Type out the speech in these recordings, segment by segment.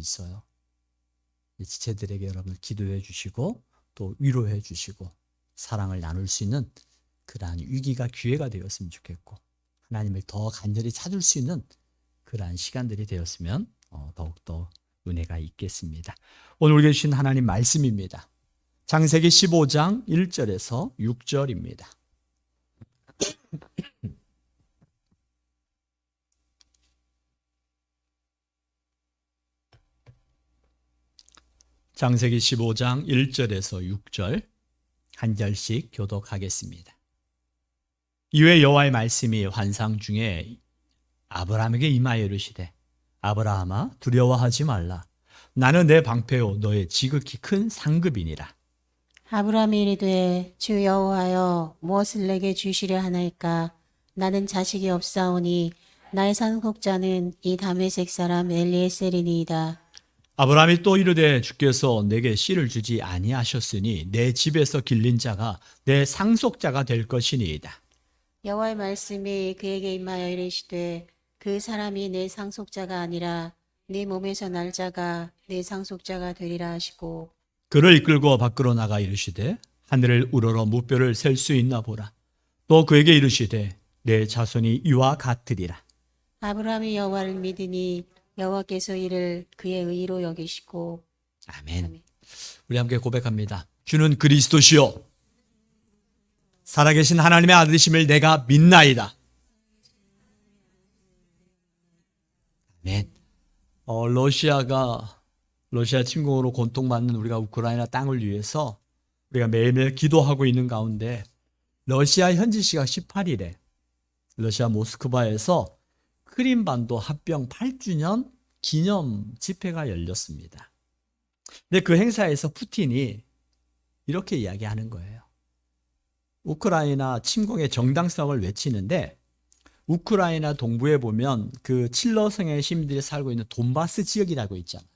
있어요. 지체들에게 여러분 기도해 주시고 또 위로해 주시고 사랑을 나눌 수 있는 그러한 위기가 기회가 되었으면 좋겠고 하나님을 더 간절히 찾을 수 있는 그러한 시간들이 되었으면 더욱더 은혜가 있겠습니다. 오늘 우리에게 주신 하나님 말씀입니다. 창세기 15장 1절에서 6절입니다. 창세기 15장 1절에서 6절 한 절씩 교독하겠습니다. 이후에 여호와의 말씀이 환상 중에 아브라함에게 임하여 이르시되 아브라함아 두려워하지 말라. 나는 내 방패요 너의 지극히 큰 상급이니라. 아브라함이 이르되 주 여호와여 무엇을 내게 주시려 하나이까. 나는 자식이 없사오니 나의 상속자는 이 다메섹 사람 엘리에셀이니이다. 아브라함이 또 이르되 주께서 내게 씨를 주지 아니하셨으니 내 집에서 길린 자가 내 상속자가 될 것이니이다. 여호와의 말씀이 그에게 임하여 이르시되 그 사람이 내 상속자가 아니라 네 몸에서 날 자가 내 상속자가 되리라 하시고 그를 이끌고 밖으로 나가 이르시되 하늘을 우러러 무뼈를 셀 수 있나 보라. 또 그에게 이르시되 내 자손이 이와 같으리라. 아브라함이 여호와를 믿으니 여호와께서 이를 그의 의로 여기시고 아멘. 우리 함께 고백합니다. 주는 그리스도시요 살아계신 하나님의 아들이심을 내가 믿나이다. 아멘. 러시아 침공으로 고통받는 우리가 우크라이나 땅을 위해서 우리가 매일매일 기도하고 있는 가운데 러시아 현지 시각 18일에 러시아 모스크바에서 크림반도 합병 8주년 기념 집회가 열렸습니다. 근데 그 행사에서 푸틴이 이렇게 이야기하는 거예요. 우크라이나 침공의 정당성을 외치는데 우크라이나 동부에 보면 그 칠러성의 시민들이 살고 있는 돈바스 지역이라고 있잖아요.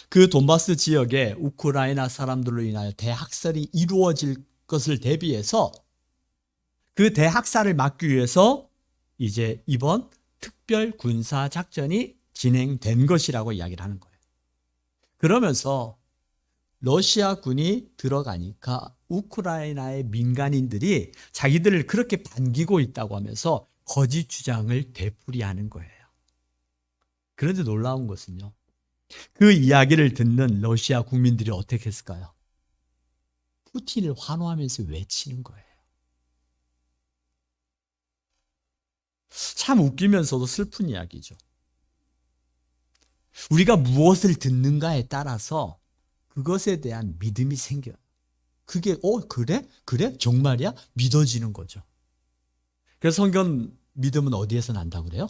그 돈바스 지역에 우크라이나 사람들로 인하여 대학살이 이루어질 것을 대비해서 그 대학살을 막기 위해서 이제 이번 특별 군사 작전이 진행된 것이라고 이야기를 하는 거예요. 그러면서 러시아 군이 들어가니까 우크라이나의 민간인들이 자기들을 그렇게 반기고 있다고 하면서 거짓 주장을 되풀이하는 거예요. 그런데 놀라운 것은요. 그 이야기를 듣는 러시아 국민들이 어떻게 했을까요? 푸틴을 환호하면서 외치는 거예요. 참 웃기면서도 슬픈 이야기죠. 우리가 무엇을 듣는가에 따라서 그것에 대한 믿음이 생겨요. 그게 그래? 그래? 정말이야? 믿어지는 거죠. 그래서 성경 믿음은 어디에서 난다고 그래요?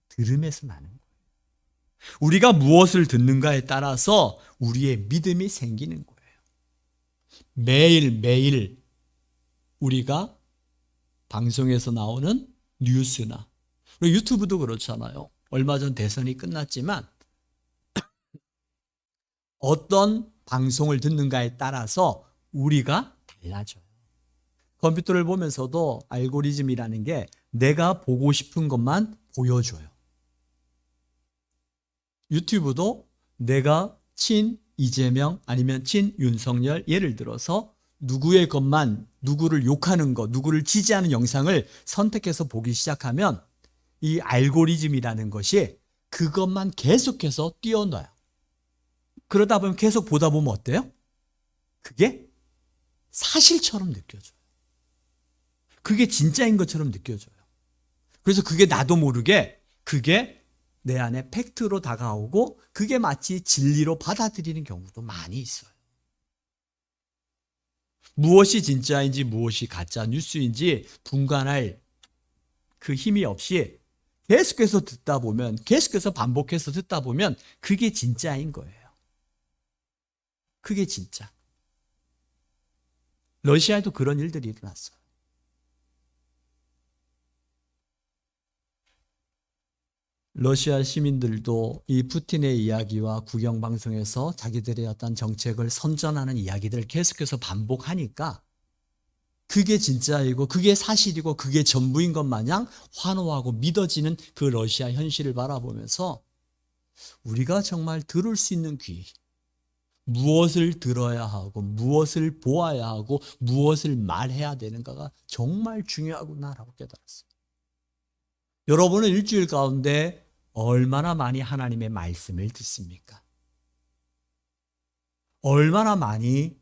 들음에서 나는 거예요. 우리가 무엇을 듣는가에 따라서 우리의 믿음이 생기는 거예요. 매일매일 우리가 방송에서 나오는 뉴스나 유튜브도 그렇잖아요. 얼마 전 대선이 끝났지만 어떤 방송을 듣는가에 따라서 우리가 달라져요. 컴퓨터를 보면서도 알고리즘이라는 게 내가 보고 싶은 것만 보여줘요. 유튜브도 내가 친 이재명 아니면 친 윤석열 예를 들어서 누구의 것만 누구를 욕하는 것, 누구를 지지하는 영상을 선택해서 보기 시작하면 이 알고리즘이라는 것이 그것만 계속해서 띄워놔요. 그러다 보면 계속 보다 보면 어때요? 그게 사실처럼 느껴져요. 그게 진짜인 것처럼 느껴져요. 그래서 그게 나도 모르게 그게 내 안에 팩트로 다가오고 그게 마치 진리로 받아들이는 경우도 많이 있어요. 무엇이 진짜인지 무엇이 가짜 뉴스인지 분간할 그 힘이 없이 계속해서 듣다 보면 계속해서 반복해서 듣다 보면 그게 진짜인 거예요. 그게 진짜. 러시아에도 그런 일들이 일어났어요. 러시아 시민들도 이 푸틴의 이야기와 국영방송에서 자기들의 어떤 정책을 선전하는 이야기들을 계속해서 반복하니까 그게 진짜이고 그게 사실이고 그게 전부인 것 마냥 환호하고 믿어지는 그 러시아 현실을 바라보면서 우리가 정말 들을 수 있는 귀, 무엇을 들어야 하고 무엇을 보아야 하고 무엇을 말해야 되는가가 정말 중요하구나라고 깨달았어요. 여러분은 일주일 가운데 얼마나 많이 하나님의 말씀을 듣습니까? 얼마나 많이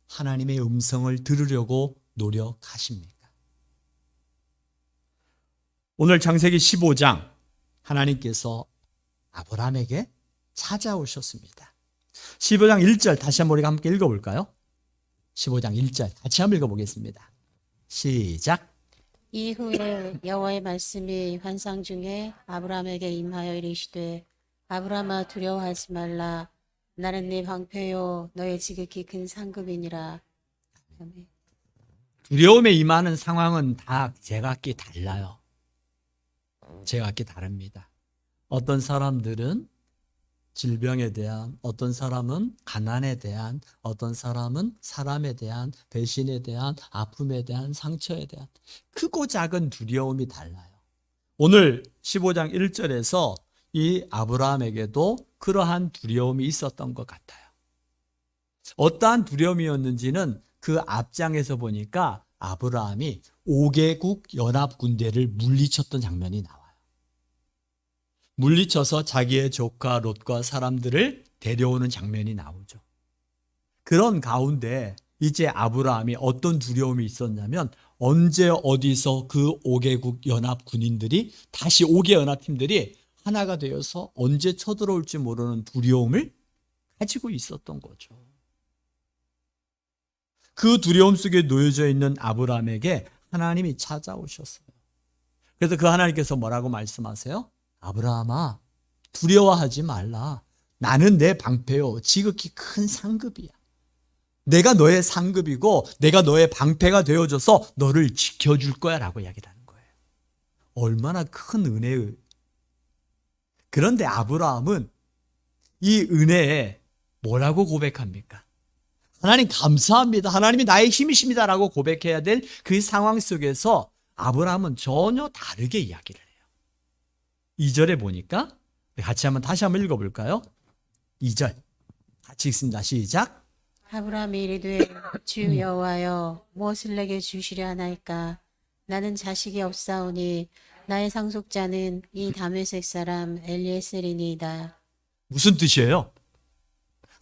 하나님의 음성을 들으려고 노력하십니까? 오늘 창세기 15장 하나님께서 아브라함에게 찾아오셨습니다. 15장 1절 다시 한번 우리가 함께 읽어볼까요? 15장 1절 같이 한번 읽어보겠습니다. 시작. 이후에 여호와의 말씀이 환상 중에 아브라함에게 임하여 이르시되 아브라함아 두려워하지 말라. 나는 네 방패요 너의 지극히 큰 상급이니라. 아멘. 두려움에 임하는 상황은 다 제각기 달라요. 제각기 다릅니다. 어떤 사람들은 질병에 대한, 어떤 사람은 가난에 대한, 어떤 사람은 사람에 대한, 배신에 대한, 아픔에 대한, 상처에 대한 크고 작은 두려움이 달라요. 오늘 15장 1절에서 이 아브라함에게도 그러한 두려움이 있었던 것 같아요. 어떠한 두려움이었는지는 그 앞장에서 보니까 아브라함이 5개국 연합군대를 물리쳤던 장면이 나와요. 물리쳐서 자기의 조카 롯과 사람들을 데려오는 장면이 나오죠. 그런 가운데 이제 아브라함이 어떤 두려움이 있었냐면 언제 어디서 그 5개국 연합 군인들이 다시 5개 연합팀들이 하나가 되어서 언제 쳐들어올지 모르는 두려움을 가지고 있었던 거죠. 그 두려움 속에 놓여져 있는 아브라함에게 하나님이 찾아오셨어요. 그래서 그 하나님께서 뭐라고 말씀하세요? 아브라함아, 두려워하지 말라. 나는 내 방패요. 지극히 큰 상급이야. 내가 너의 상급이고 내가 너의 방패가 되어줘서 너를 지켜줄 거야 라고 이야기를 하는 거예요. 얼마나 큰 은혜의. 그런데 아브라함은 이 은혜에 뭐라고 고백합니까? 하나님 감사합니다. 하나님이 나의 힘이십니다 라고 고백해야 될 그 상황 속에서 아브라함은 전혀 다르게 이야기를 해요. 2절에 보니까 같이 다시 한번 읽어볼까요? 2절 같이 읽습니다. 시작. 아브라함이 이르되 주 여호와여 무엇을 내게 주시려 하나이까. 나는 자식이 없사오니 나의 상속자는 이 다메섹 사람 엘리에셀이니이다. 무슨 뜻이에요?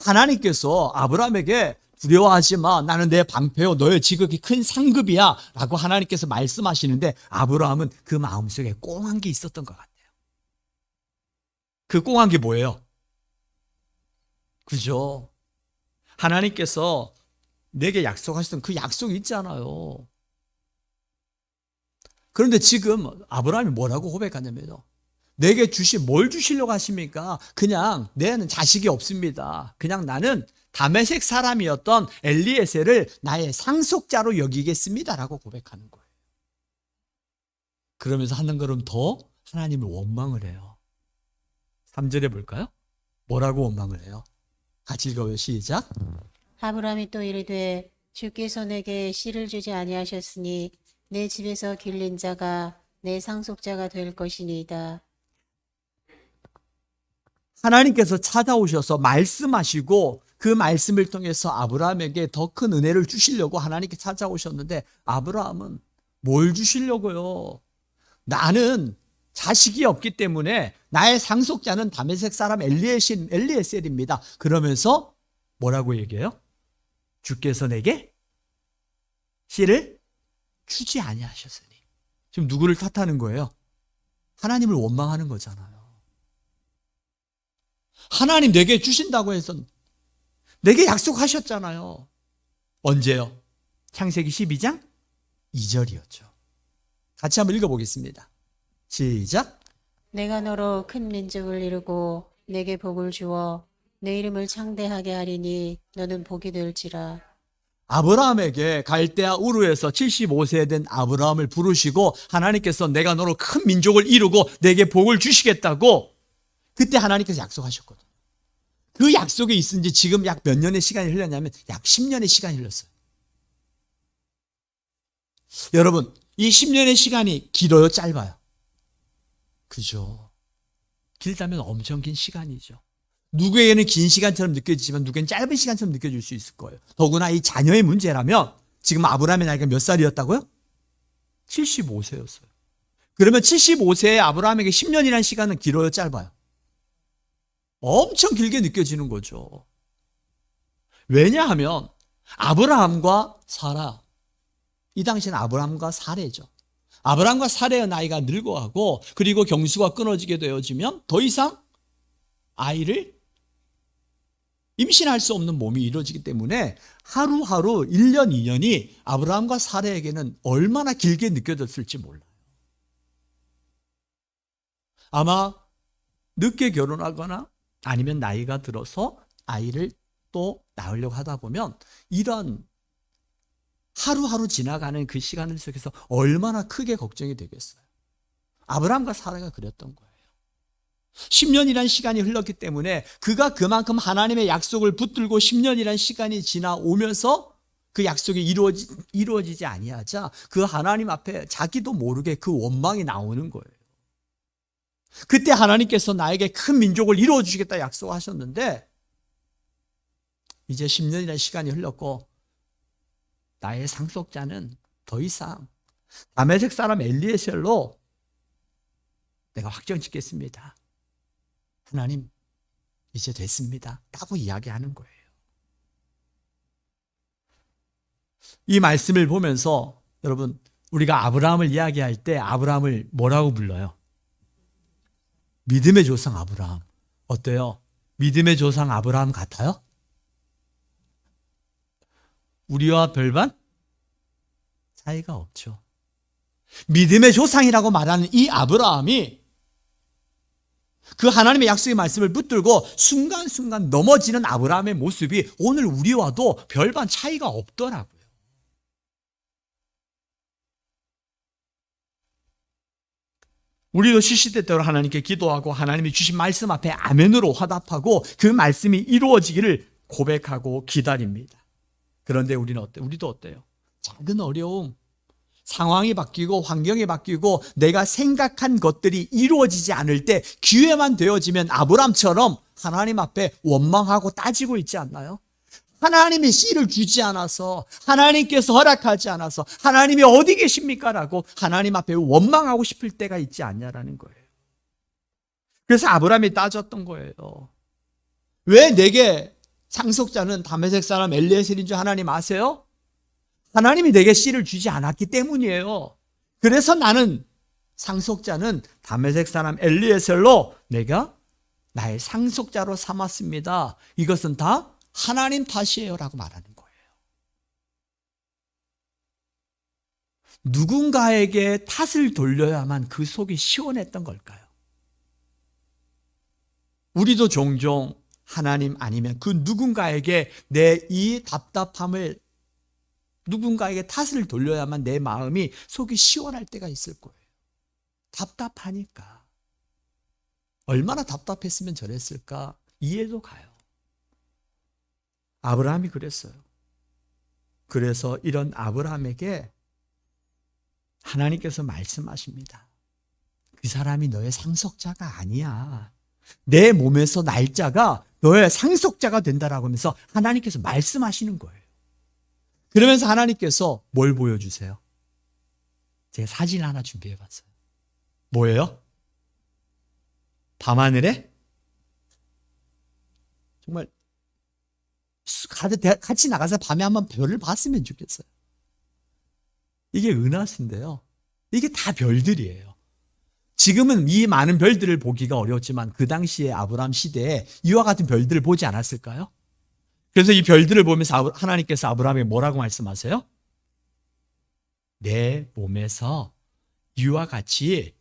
하나님께서 아브라함에게 두려워하지 마. 나는 내 방패요. 너의 지극히 큰 상급이야. 라고 하나님께서 말씀하시는데 아브라함은 그 마음속에 꽁한 게 있었던 것 같아요. 그 꽁한 게 뭐예요? 그죠? 하나님께서 내게 약속하셨던 그 약속이 있잖아요. 그런데 지금 아브라함이 뭐라고 고백하냐면요. 내게 뭘 주시려고 하십니까? 그냥 내는 자식이 없습니다. 그냥 나는 다메섹 사람이었던 엘리에셀을 나의 상속자로 여기겠습니다. 라고 고백하는 거예요. 그러면서 한 걸음 더 하나님을 원망을 해요. 3절에 볼까요? 뭐라고 원망을 해요? 같이 읽어요. 시작. 아브라함이 또 이르되 주께서 내게 씨를 주지 아니하셨으니 내 집에서 길린 자가 내 상속자가 될 것이니이다. 하나님께서 찾아오셔서 말씀하시고 그 말씀을 통해서 아브라함에게 더 큰 은혜를 주시려고 하나님께 찾아오셨는데 아브라함은 뭘 주시려고요? 나는 자식이 없기 때문에 나의 상속자는 다메섹 사람 엘리에셀입니다. 그러면서 뭐라고 얘기해요? 주께서 내게 씨를 주지 아니하셨으니. 지금 누구를 탓하는 거예요? 하나님을 원망하는 거잖아요. 하나님 내게 주신다고 해서 내게 약속하셨잖아요. 언제요? 창세기 12장 2절이었죠. 같이 한번 읽어보겠습니다. 시작. 내가 너로 큰 민족을 이루고 내게 복을 주어 내 이름을 창대하게 하리니 너는 복이 될지라. 아브라함에게 갈대아 우르에서 75세 된 아브라함을 부르시고 하나님께서 내가 너로 큰 민족을 이루고 내게 복을 주시겠다고 그때 하나님께서 약속하셨거든요. 그 약속이 있은 지 지금 약 몇 년의 시간이 흘렀냐면 약 10년의 시간이 흘렀어요. 여러분, 이 10년의 시간이 길어요, 짧아요? 그죠? 길다면 엄청 긴 시간이죠. 누구에게는 긴 시간처럼 느껴지지만 누구에게는 짧은 시간처럼 느껴질 수 있을 거예요. 더구나 이 자녀의 문제라면 지금 아브라함의 나이가 몇 살이었다고요? 75세였어요. 그러면 75세의 아브라함에게 10년이라는 시간은 길어요, 짧아요? 엄청 길게 느껴지는 거죠. 왜냐하면 아브라함과 사라, 이 당시에는 아브라함과 사레죠. 아브라함과 사레의 나이가 늙어가고 그리고 경수가 끊어지게 되어지면 더 이상 아이를 임신할 수 없는 몸이 이루어지기 때문에 하루하루 1년, 2년이 아브라함과 사레에게는 얼마나 길게 느껴졌을지 몰라요. 아마 늦게 결혼하거나 아니면 나이가 들어서 아이를 또 낳으려고 하다 보면 이런 하루하루 지나가는 그 시간 속에서 얼마나 크게 걱정이 되겠어요. 아브라함과 사라가 그랬던 거예요. 10년이라는 시간이 흘렀기 때문에 그가 그만큼 하나님의 약속을 붙들고 10년이라는 시간이 지나오면서 그 약속이 이루어지지 아니하자 그 하나님 앞에 자기도 모르게 그 원망이 나오는 거예요. 그때 하나님께서 나에게 큰 민족을 이루어주시겠다 약속하셨는데 이제 10년이라는 시간이 흘렀고 나의 상속자는 더 이상 다메섹 사람 엘리에셀로 내가 확정 짓겠습니다. 하나님 이제 됐습니다. 라고 이야기하는 거예요. 이 말씀을 보면서 여러분 우리가 아브라함을 이야기할 때 아브라함을 뭐라고 불러요? 믿음의 조상 아브라함. 어때요? 믿음의 조상 아브라함 같아요? 우리와 별반 차이가 없죠. 믿음의 조상이라고 말하는 이 아브라함이 그 하나님의 약속의 말씀을 붙들고 순간순간 넘어지는 아브라함의 모습이 오늘 우리와도 별반 차이가 없더라고요. 우리도 시시때때로 하나님께 기도하고 하나님이 주신 말씀 앞에 아멘으로 화답하고 그 말씀이 이루어지기를 고백하고 기다립니다. 그런데 우리는 어때요? 우리도 어때요? 작은 어려움, 상황이 바뀌고 환경이 바뀌고 내가 생각한 것들이 이루어지지 않을 때 기회만 되어지면 아브라함처럼 하나님 앞에 원망하고 따지고 있지 않나요? 하나님이 씨를 주지 않아서 하나님께서 허락하지 않아서 하나님이 어디 계십니까? 라고 하나님 앞에 원망하고 싶을 때가 있지 않냐라는 거예요. 그래서 아브라함이 따졌던 거예요. 왜 내게 상속자는 다메섹 사람 엘리에셀인 줄 하나님 아세요? 하나님이 내게 씨를 주지 않았기 때문이에요. 그래서 나는 상속자는 다메섹 사람 엘리에셀로 내가 나의 상속자로 삼았습니다. 이것은 다 하나님 탓이에요 라고 말하는 거예요. 누군가에게 탓을 돌려야만 그 속이 시원했던 걸까요? 우리도 종종 하나님 아니면 그 누군가에게 내 이 답답함을 누군가에게 탓을 돌려야만 내 마음이 속이 시원할 때가 있을 거예요. 답답하니까. 얼마나 답답했으면 저랬을까 이해도 가요. 아브라함이 그랬어요. 그래서 이런 아브라함에게 하나님께서 말씀하십니다. 그 사람이 너의 상속자가 아니야. 내 몸에서 날짜가 너의 상속자가 된다라고 하면서 하나님께서 말씀하시는 거예요. 그러면서 하나님께서 뭘 보여주세요? 제가 사진 하나 준비해 봤어요. 뭐예요? 밤하늘에 정말 같이 나가서 밤에 한번 별을 봤으면 좋겠어요. 이게 은하수인데요. 이게 다 별들이에요. 지금은 이 많은 별들을 보기가 어려웠지만 그 당시에 아브라함 시대에 이와 같은 별들을 보지 않았을까요? 그래서 이 별들을 보면서 하나님께서 아브라함에게 뭐라고 말씀하세요? 내 몸에서 이와 같이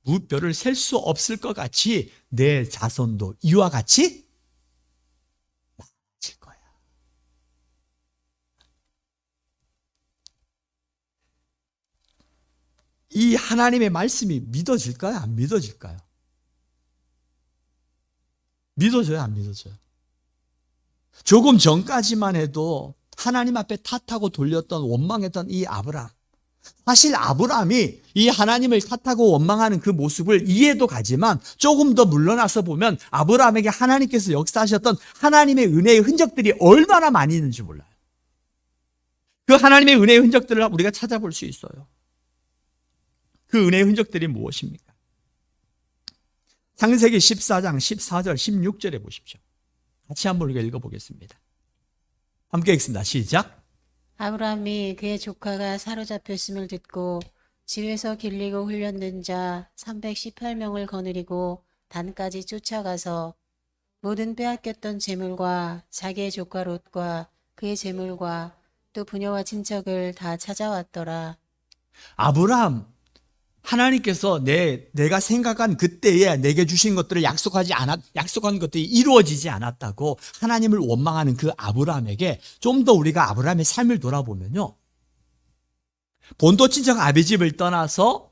무별을 셀 수 없을 것 같이 내 자손도 이와 같이 많아질 거야. 이 하나님의 말씀이 믿어질까요? 안 믿어질까요? 믿어져요? 안 믿어져요? 조금 전까지만 해도 하나님 앞에 탓하고 돌렸던 원망했던 이 아브라함, 사실 아브라함이 이 하나님을 탓하고 원망하는 그 모습을 이해도 가지만 조금 더 물러나서 보면 아브라함에게 하나님께서 역사하셨던 하나님의 은혜의 흔적들이 얼마나 많이 있는지 몰라요. 그 하나님의 은혜의 흔적들을 우리가 찾아볼 수 있어요. 그 은혜의 흔적들이 무엇입니까? 창세기 14장 14절 16절에 보십시오. 같이 한번 우리가 읽어보겠습니다. 함께 읽습니다. 시작. 아브라함이 그의 조카가 사로잡혔음을 듣고 집에서 길리고 훈련된 자 318명을 거느리고 단까지 쫓아가서 모든 빼앗겼던 재물과 자기의 조카 롯과 그의 재물과 또 부녀와 친척을 다 찾아왔더라. 아브라함, 하나님께서 내가 생각한 그때에 내게 주신 것들을 약속한 것들이 이루어지지 않았다고 하나님을 원망하는 그 아브라함에게 좀 더 우리가 아브라함의 삶을 돌아보면요. 본토 친척 아비집을 떠나서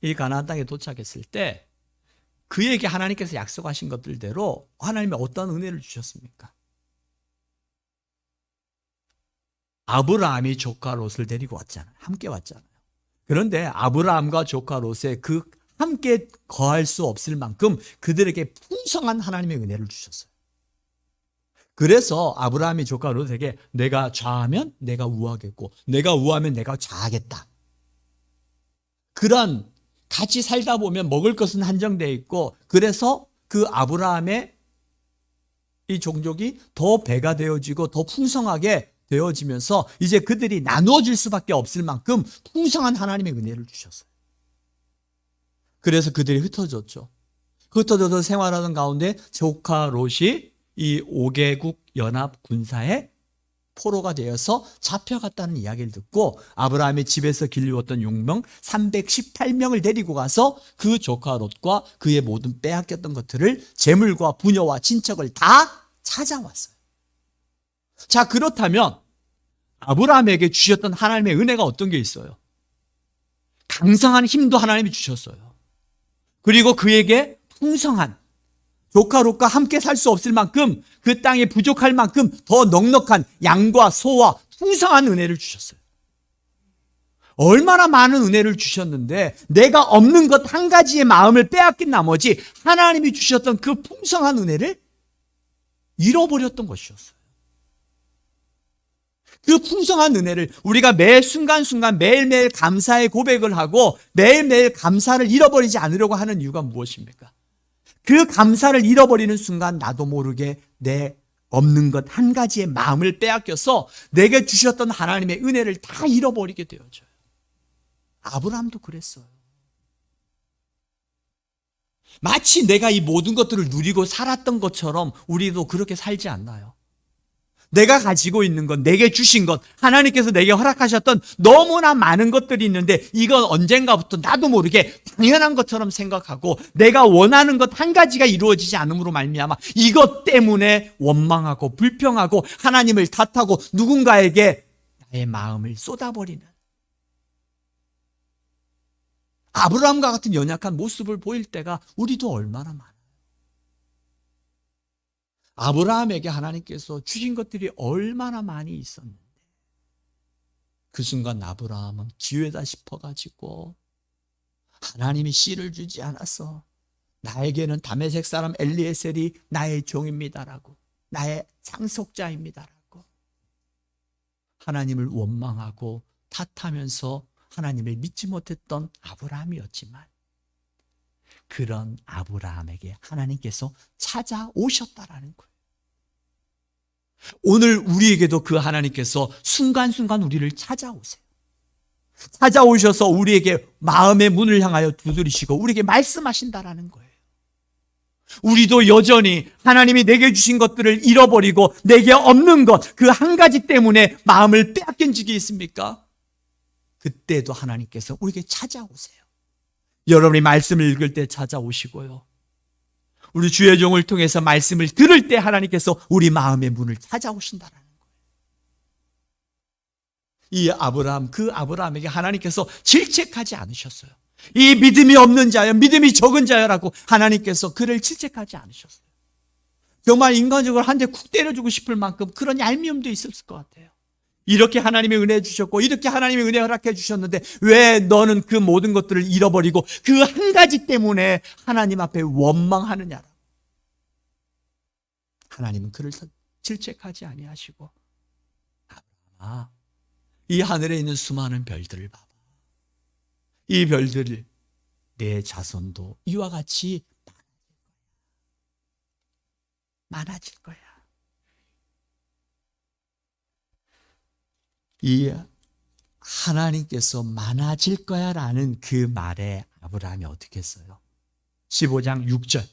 이 가나안 땅에 도착했을 때 그에게 하나님께서 약속하신 것들대로 하나님이 어떤 은혜를 주셨습니까? 아브라함이 조카 롯을 데리고 왔잖아요. 함께 왔잖아요. 그런데 아브라함과 조카 롯의 그 함께 거할 수 없을 만큼 그들에게 풍성한 하나님의 은혜를 주셨어요. 그래서 아브라함이 조카 롯에게 내가 좌하면 내가 우하겠고 내가 우하면 내가 좌하겠다. 그런 같이 살다 보면 먹을 것은 한정되어 있고 그래서 그 아브라함의 이 종족이 더 배가 되어지고 더 풍성하게 되어지면서 이제 그들이 나누어질 수밖에 없을 만큼 풍성한 하나님의 은혜를 주셨어요. 그래서 그들이 흩어졌죠. 흩어져서 생활하는 가운데 조카 롯이 이 5개국 연합 군사의 포로가 되어서 잡혀갔다는 이야기를 듣고 아브라함의 집에서 길리웠던 용병 318명을 데리고 가서 그 조카 롯과 그의 모든 빼앗겼던 것들을 재물과 부녀와 친척을 다 찾아왔어요. 자, 그렇다면 아브라함에게 주셨던 하나님의 은혜가 어떤 게 있어요? 강성한 힘도 하나님이 주셨어요. 그리고 그에게 풍성한 조카 롯과 함께 살 수 없을 만큼 그 땅에 부족할 만큼 더 넉넉한 양과 소와 풍성한 은혜를 주셨어요. 얼마나 많은 은혜를 주셨는데 내가 없는 것 한 가지의 마음을 빼앗긴 나머지 하나님이 주셨던 그 풍성한 은혜를 잃어버렸던 것이었어요. 그 풍성한 은혜를 우리가 매 순간순간 매일매일 감사의 고백을 하고 매일매일 감사를 잃어버리지 않으려고 하는 이유가 무엇입니까? 그 감사를 잃어버리는 순간 나도 모르게 내 없는 것 한 가지의 마음을 빼앗겨서 내게 주셨던 하나님의 은혜를 다 잃어버리게 되어져요. 아브라함도 그랬어요. 마치 내가 이 모든 것들을 누리고 살았던 것처럼 우리도 그렇게 살지 않나요? 내가 가지고 있는 것, 내게 주신 것, 하나님께서 내게 허락하셨던 너무나 많은 것들이 있는데 이건 언젠가부터 나도 모르게 당연한 것처럼 생각하고 내가 원하는 것 한 가지가 이루어지지 않음으로 말미암아 이것 때문에 원망하고 불평하고 하나님을 탓하고 누군가에게 나의 마음을 쏟아버리는 아브라함과 같은 연약한 모습을 보일 때가 우리도 얼마나 많아요. 아브라함에게 하나님께서 주신 것들이 얼마나 많이 있었는데 그 순간 아브라함은 기회다 싶어가지고 하나님이 씨를 주지 않았어. 나에게는 다메섹 사람 엘리에셀이 나의 종입니다라고 나의 상속자입니다라고 하나님을 원망하고 탓하면서 하나님을 믿지 못했던 아브라함이었지만 그런 아브라함에게 하나님께서 찾아오셨다라는 거예요. 오늘 우리에게도 그 하나님께서 순간순간 우리를 찾아오세요. 찾아오셔서 우리에게 마음의 문을 향하여 두드리시고 우리에게 말씀하신다라는 거예요. 우리도 여전히 하나님이 내게 주신 것들을 잃어버리고 내게 없는 것 그 한 가지 때문에 마음을 빼앗긴 적이 있습니까? 그때도 하나님께서 우리에게 찾아오세요. 여러분이 말씀을 읽을 때 찾아오시고요. 우리 주의 종을 통해서 말씀을 들을 때 하나님께서 우리 마음의 문을 찾아오신다라는 거예요. 이 아브라함, 그 아브라함에게 하나님께서 질책하지 않으셨어요. 이 믿음이 없는 자여, 믿음이 적은 자여라고 하나님께서 그를 질책하지 않으셨어요. 정말 인간적으로 한 대 쿡 때려주고 싶을 만큼 그런 얄미움도 있었을 것 같아요. 이렇게 하나님의 은혜 주셨고 이렇게 하나님의 은혜 허락해 주셨는데 왜 너는 그 모든 것들을 잃어버리고 그 한 가지 때문에 하나님 앞에 원망하느냐. 하나님은 그를 질책하지 아니하시고 아브라함아, 이 하늘에 있는 수많은 별들을 봐봐. 이 별들을 내 자손도 이와 같이 많아질 거야. 이 하나님께서 많아질 거야 라는 그 말에 아브라함이 어떻게 했어요? 15장 6절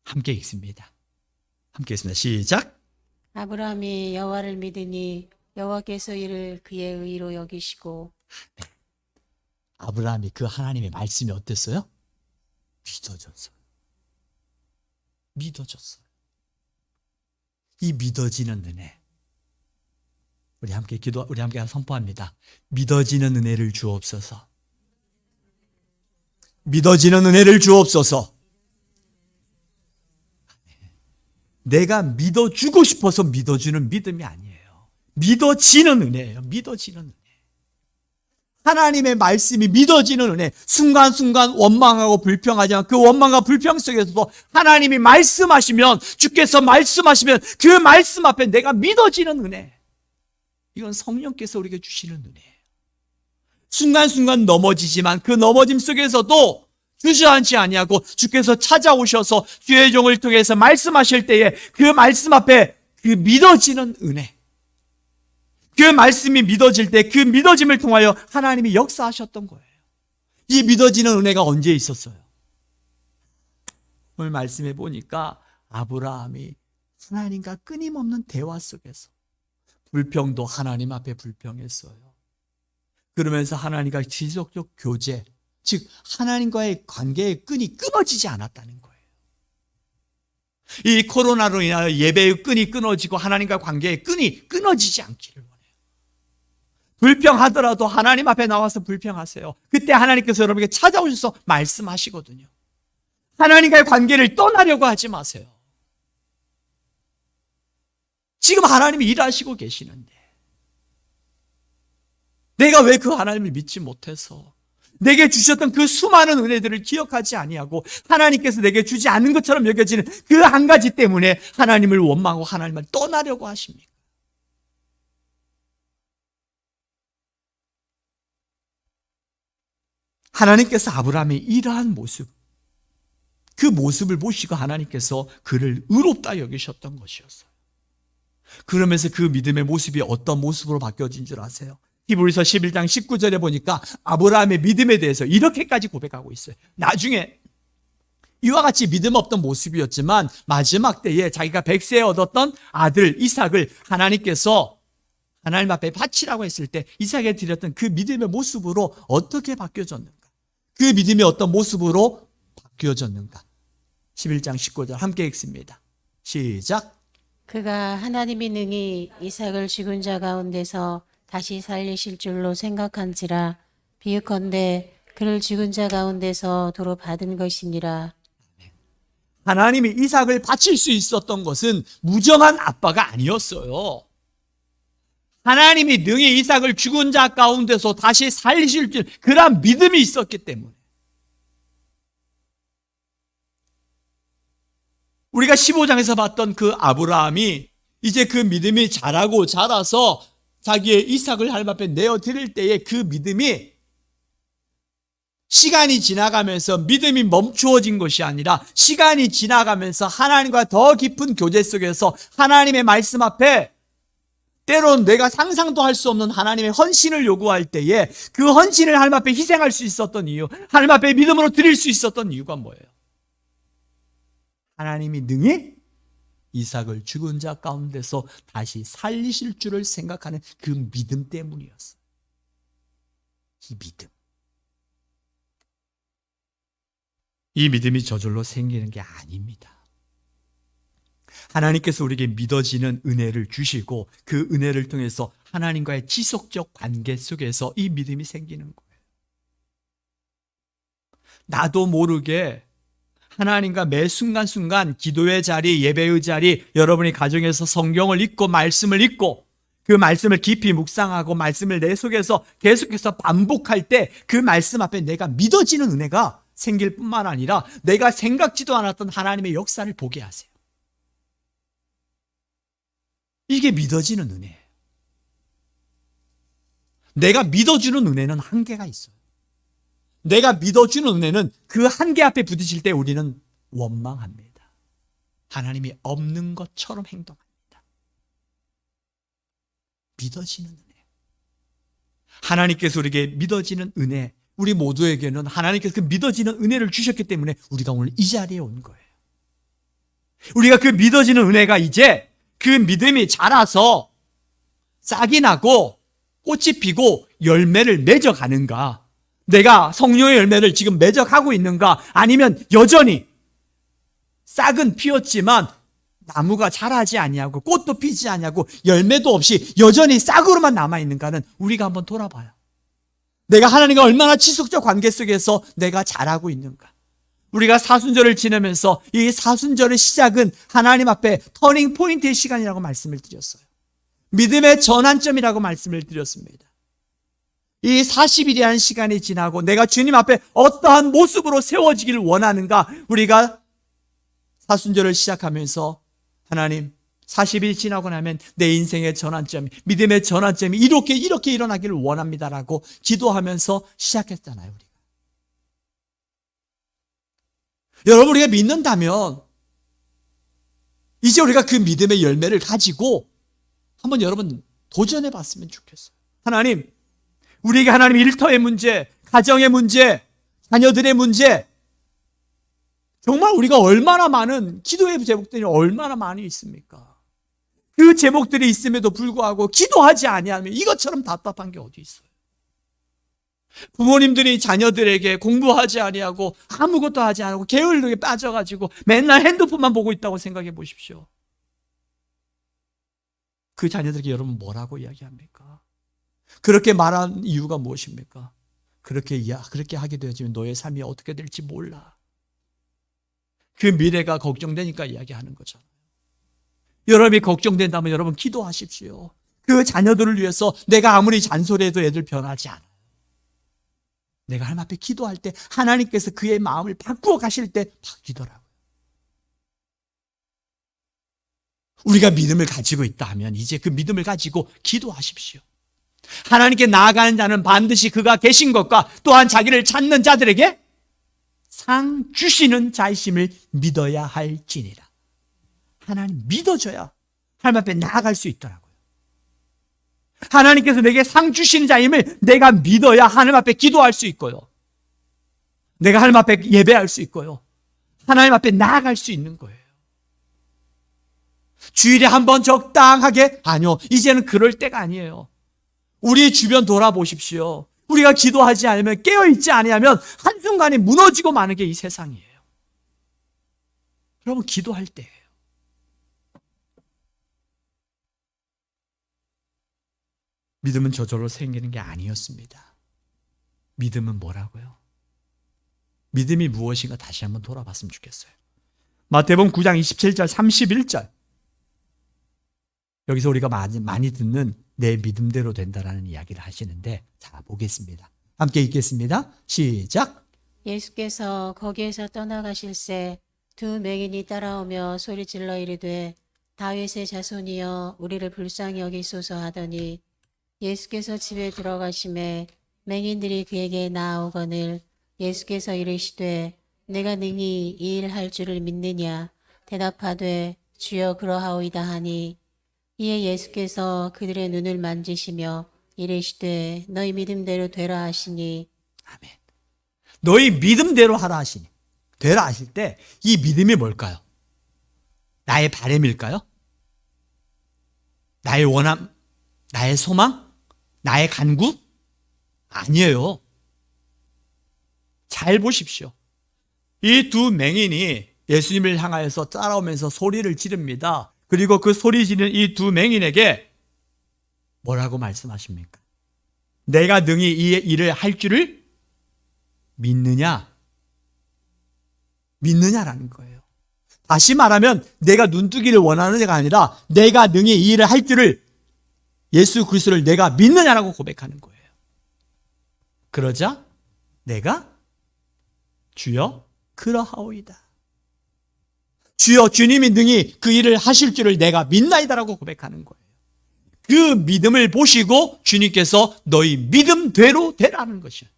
함께 읽습니다. 함께 읽습니다. 시작. 아브라함이 여호와를 믿으니 여호와께서 이를 그의 의로 여기시고. 아브라함이 그 하나님의 말씀이 어땠어요? 믿어졌어요. 믿어졌어요. 이 믿어지는 은혜. 우리 함께 선포합니다. 믿어지는 은혜를 주옵소서. 믿어지는 은혜를 주옵소서. 내가 믿어주고 싶어서 믿어주는 믿음이 아니에요. 믿어지는 은혜예요. 믿어지는 은혜. 하나님의 말씀이 믿어지는 은혜. 순간순간 원망하고 불평하지만 그 원망과 불평 속에서도 하나님이 말씀하시면, 주께서 말씀하시면 그 말씀 앞에 내가 믿어지는 은혜. 이건 성령께서 우리에게 주시는 은혜예요. 순간순간 넘어지지만 그 넘어짐 속에서도 주저앉지 아니하고 주께서 찾아오셔서 주의 종을 통해서 말씀하실 때에 그 말씀 앞에 그 믿어지는 은혜, 그 말씀이 믿어질 때 그 믿어짐을 통하여 하나님이 역사하셨던 거예요. 이 믿어지는 은혜가 언제 있었어요? 오늘 말씀해 보니까 아브라함이 하나님과 끊임없는 대화 속에서 불평도 하나님 앞에 불평했어요. 그러면서 하나님과 지속적 교제, 즉 하나님과의 관계의 끈이 끊어지지 않았다는 거예요. 이 코로나로 인하여 예배의 끈이 끊어지고 하나님과 관계의 끈이 끊어지지 않기를 원해요. 불평하더라도 하나님 앞에 나와서 불평하세요. 그때 하나님께서 여러분에게 찾아오셔서 말씀하시거든요. 하나님과의 관계를 떠나려고 하지 마세요. 지금 하나님이 일하시고 계시는데 내가 왜 그 하나님을 믿지 못해서 내게 주셨던 그 수많은 은혜들을 기억하지 아니하고 하나님께서 내게 주지 않는 것처럼 여겨지는 그 한 가지 때문에 하나님을 원망하고 하나님을 떠나려고 하십니까? 하나님께서 아브라함의 이러한 모습, 그 모습을 보시고 하나님께서 그를 의롭다 여기셨던 것이었어요. 그러면서 그 믿음의 모습이 어떤 모습으로 바뀌어진 줄 아세요? 히브리서 11장 19절에 보니까 아브라함의 믿음에 대해서 이렇게까지 고백하고 있어요. 나중에 이와 같이 믿음 없던 모습이었지만 마지막 때에 자기가 100세에 얻었던 아들 이삭을 하나님께서 하나님 앞에 바치라고 했을 때 이삭에 드렸던 그 믿음의 모습으로 어떻게 바뀌어졌는가? 그 믿음이 어떤 모습으로 바뀌어졌는가? 11장 19절 함께 읽습니다. 시작. 그가 하나님이 능히 이삭을 죽은 자 가운데서 다시 살리실 줄로 생각한지라. 비유컨대 그를 죽은 자 가운데서 도로 받은 것이니라. 하나님이 이삭을 바칠 수 있었던 것은 무정한 아빠가 아니었어요. 하나님이 능히 이삭을 죽은 자 가운데서 다시 살리실 줄, 그런 믿음이 있었기 때문에. 우리가 15장에서 봤던 그 아브라함이 이제 그 믿음이 자라고 자라서 자기의 이삭을 하나님 앞에 내어드릴 때에 그 믿음이 시간이 지나가면서 믿음이 멈추어진 것이 아니라 시간이 지나가면서 하나님과 더 깊은 교제 속에서 하나님의 말씀 앞에 때론 내가 상상도 할 수 없는 하나님의 헌신을 요구할 때에 그 헌신을 하나님 앞에 희생할 수 있었던 이유, 하나님 앞에 믿음으로 드릴 수 있었던 이유가 뭐예요? 하나님이 능히 이삭을 죽은 자 가운데서 다시 살리실 줄을 생각하는 그 믿음 때문이었어요. 이 믿음. 이 믿음이 저절로 생기는 게 아닙니다. 하나님께서 우리에게 믿어지는 은혜를 주시고 그 은혜를 통해서 하나님과의 지속적 관계 속에서 이 믿음이 생기는 거예요. 나도 모르게 하나님과 매 순간순간 기도의 자리, 예배의 자리, 여러분이 가정에서 성경을 읽고 말씀을 읽고 그 말씀을 깊이 묵상하고 말씀을 내 속에서 계속해서 반복할 때 그 말씀 앞에 내가 믿어지는 은혜가 생길 뿐만 아니라 내가 생각지도 않았던 하나님의 역사를 보게 하세요. 이게 믿어지는 은혜예요. 내가 믿어주는 은혜는 한계가 있어요. 내가 믿어주는 은혜는 그 한계 앞에 부딪힐 때 우리는 원망합니다. 하나님이 없는 것처럼 행동합니다. 믿어지는 은혜. 하나님께서 우리에게 믿어지는 은혜, 우리 모두에게는 하나님께서 그 믿어지는 은혜를 주셨기 때문에 우리가 오늘 이 자리에 온 거예요. 우리가 그 믿어지는 은혜가 이제 그 믿음이 자라서 싹이 나고 꽃이 피고 열매를 맺어가는가? 내가 성령의 열매를 지금 맺어가고 있는가? 아니면 여전히 싹은 피었지만 나무가 자라지 아니하고 꽃도 피지 아니하고 열매도 없이 여전히 싹으로만 남아있는가는 우리가 한번 돌아봐요. 내가 하나님과 얼마나 지속적 관계 속에서 내가 자라고 있는가? 우리가 사순절을 지내면서 이 사순절의 시작은 하나님 앞에 터닝 포인트의 시간이라고 말씀을 드렸어요. 믿음의 전환점이라고 말씀을 드렸습니다. 이 40일이라는 시간이 지나고 내가 주님 앞에 어떠한 모습으로 세워지기를 원하는가? 우리가 사순절을 시작하면서 하나님 40일 지나고 나면 내 인생의 전환점이, 믿음의 전환점이 이렇게 일어나기를 원합니다라고 기도하면서 시작했잖아요. 우리가. 여러분, 우리가 믿는다면 이제 우리가 그 믿음의 열매를 가지고 한번 여러분 도전해 봤으면 좋겠어요. 하나님, 우리에게 하나님 일터의 문제, 가정의 문제, 자녀들의 문제, 정말 우리가 얼마나 많은 기도의 제목들이 얼마나 많이 있습니까? 그 제목들이 있음에도 불구하고 기도하지 아니하면 이것처럼 답답한 게 어디 있어요? 부모님들이 자녀들에게 공부하지 아니하고 아무것도 하지 않고 게을르게 빠져가지고 맨날 핸드폰만 보고 있다고 생각해 보십시오. 그 자녀들에게 여러분 뭐라고 이야기합니까? 그렇게 말한 이유가 무엇입니까? 그렇게 하게 되어지면 너의 삶이 어떻게 될지 몰라. 그 미래가 걱정되니까 이야기하는 거잖아요. 여러분이 걱정된다면 여러분 기도하십시오. 그 자녀들을 위해서 내가 아무리 잔소리해도 애들 변하지 않아요. 내가 하나님 앞에 기도할 때 하나님께서 그의 마음을 바꾸어 가실 때 바뀌더라고요. 우리가 믿음을 가지고 있다 하면 이제 그 믿음을 가지고 기도하십시오. 하나님께 나아가는 자는 반드시 그가 계신 것과 또한 자기를 찾는 자들에게 상 주시는 자이심을 믿어야 할지니라. 하나님 믿어줘야 하나님 앞에 나아갈 수 있더라고요. 하나님께서 내게 상 주시는 자임을 내가 믿어야 하나님 앞에 기도할 수 있고요. 내가 하나님 앞에 예배할 수 있고요. 하나님 앞에 나아갈 수 있는 거예요. 주일에 한번 적당하게, 아니요, 이제는 그럴 때가 아니에요. 우리 주변 돌아보십시오. 우리가 기도하지 않으면, 깨어있지 아니하면 한순간에 무너지고 마는 게 이 세상이에요. 여러분, 기도할 때예요. 믿음은 저절로 생기는 게 아니었습니다. 믿음은 뭐라고요? 믿음이 무엇인가 다시 한번 돌아봤으면 좋겠어요. 마태복음 9장 27절 31절. 여기서 우리가 많이 듣는 내 믿음대로 된다라는 이야기를 하시는데, 자, 보겠습니다. 함께 읽겠습니다. 시작. 예수께서 거기에서 떠나가실새 두 맹인이 따라오며 소리질러 이르되 다윗의 자손이여 우리를 불쌍히 여기소서 하더니 예수께서 집에 들어가심에 맹인들이 그에게 나아오거늘 예수께서 이르시되 내가 능히 이 일 할 줄을 믿느냐 대답하되 주여 그러하오이다 하니 이에 예수께서 그들의 눈을 만지시며 이르시되 너희 믿음대로 되라 하시니 아멘. 너희 믿음대로 하라 하시니. 되라 하실 때 이 믿음이 뭘까요? 나의 바람일까요? 나의 원함? 나의 소망? 나의 간구? 아니에요. 잘 보십시오. 이 두 맹인이 예수님을 향하여서 따라오면서 소리를 지릅니다. 그리고 그 소리 지르는 이 두 맹인에게 뭐라고 말씀하십니까? 내가 능히 이 일을 할 줄을 믿느냐? 믿느냐라는 거예요. 다시 말하면 내가 눈뜨기를 원하는 애가 아니라 내가 능히 이 일을 할 줄을 예수 그리스도를 내가 믿느냐라고 고백하는 거예요. 그러자 내가 주여 그러하오이다. 주여 주님이 능히 그 일을 하실 줄을 내가 믿나이다라고 고백하는 거예요. 그 믿음을 보시고 주님께서 너희 믿음대로 되라는 것이에요.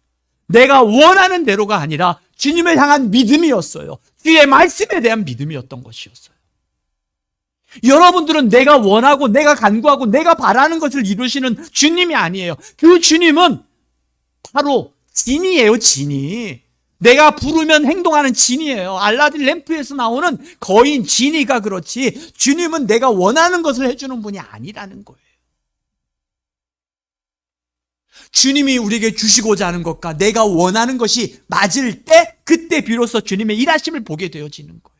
내가 원하는 대로가 아니라 주님을 향한 믿음이었어요. 주의 말씀에 대한 믿음이었던 것이었어요. 여러분들은 내가 원하고 내가 간구하고 내가 바라는 것을 이루시는 주님이 아니에요. 그 주님은 바로 진이에요, 진이. 내가 부르면 행동하는 진이에요. 알라딘 램프에서 나오는 거인 진이가 그렇지 주님은 내가 원하는 것을 해주는 분이 아니라는 거예요. 주님이 우리에게 주시고자 하는 것과 내가 원하는 것이 맞을 때 그때 비로소 주님의 일하심을 보게 되어지는 거예요.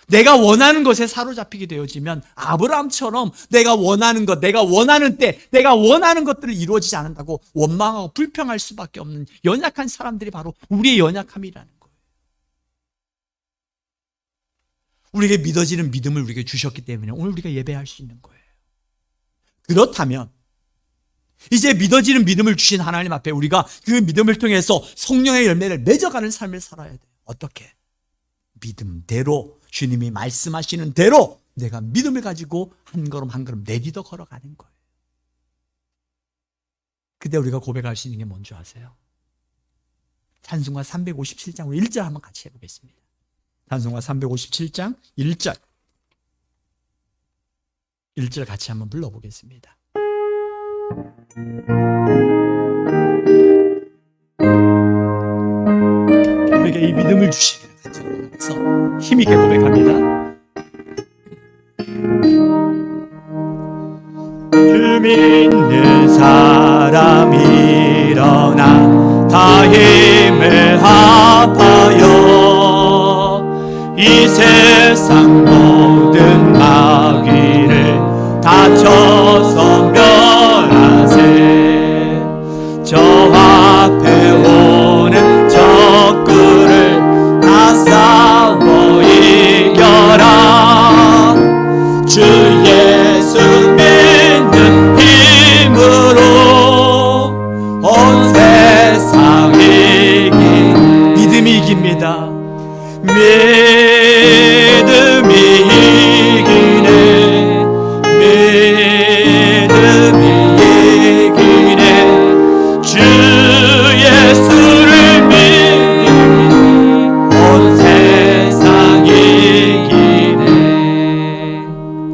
내가 원하는 것에 사로잡히게 되어지면 아브라함처럼 내가 원하는 것, 내가 원하는 때, 내가 원하는 것들을 이루어지지 않는다고 원망하고 불평할 수밖에 없는 연약한 사람들이 바로 우리의 연약함이라는 거예요. 우리에게 믿어지는 믿음을 우리에게 주셨기 때문에 오늘 우리가 예배할 수 있는 거예요. 그렇다면 이제 믿어지는 믿음을 주신 하나님 앞에 우리가 그 믿음을 통해서 성령의 열매를 맺어가는 삶을 살아야 돼요. 어떻게? 믿음대로 주님이 말씀하시는 대로 내가 믿음을 가지고 한 걸음 한 걸음 내딛어 걸어가는 거예요. 그때 우리가 고백할 수 있는 게 뭔지 아세요? 찬송가 357장 우리 1절 한번 같이 해보겠습니다. 찬송가 357장 1절 1절 같이 한번 불러보겠습니다. 우리에게 이 믿음을 주시기를 간절해서 힘있게 고백합니다. 주 믿는 사람 일어나 다 힘을 합하여 이 세상 모든 마귀를 다쳐서 멸하세. 저 앞에 오는 적그를 다 싸워 이겨라. 주 예수 믿는 힘으로 온 세상 믿음이 이깁니다. 믿음이 이기네. 믿음이 이기네. 주 예수를 믿으니 온 세상 이기네.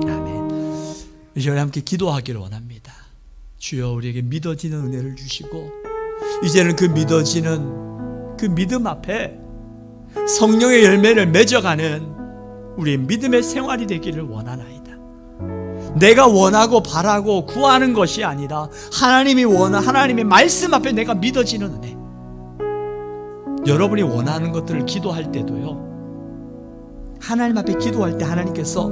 아멘. 이 시간에 함께 기도하기를 원합니다. 주여 우리에게 믿어지는 은혜를 주시고 이제는 그 믿어지는 그 믿음 앞에 성령의 열매를 맺어가는 우리의 믿음의 생활이 되기를 원하나이다. 내가 원하고 바라고 구하는 것이 아니라 하나님의 말씀 앞에 내가 믿어지는 은혜. 여러분이 원하는 것들을 기도할 때도요, 하나님 앞에 기도할 때 하나님께서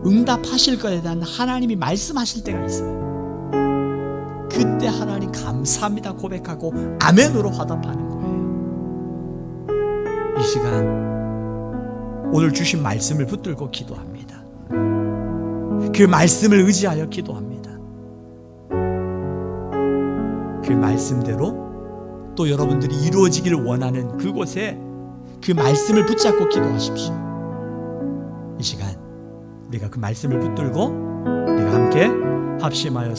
응답하실 것에 대한 하나님이 말씀하실 때가 있어요. 그때 하나님 감사합니다 고백하고 아멘으로 화답하는 거예요. 이 시간 오늘 주신 말씀을 붙들고 기도합니다. 그 말씀을 의지하여 기도합니다. 그 말씀대로 또 여러분들이 이루어지기를 원하는 그곳에 그 말씀을 붙잡고 기도하십시오. 이 시간 우리가 그 말씀을 붙들고 우리가 함께 합심하여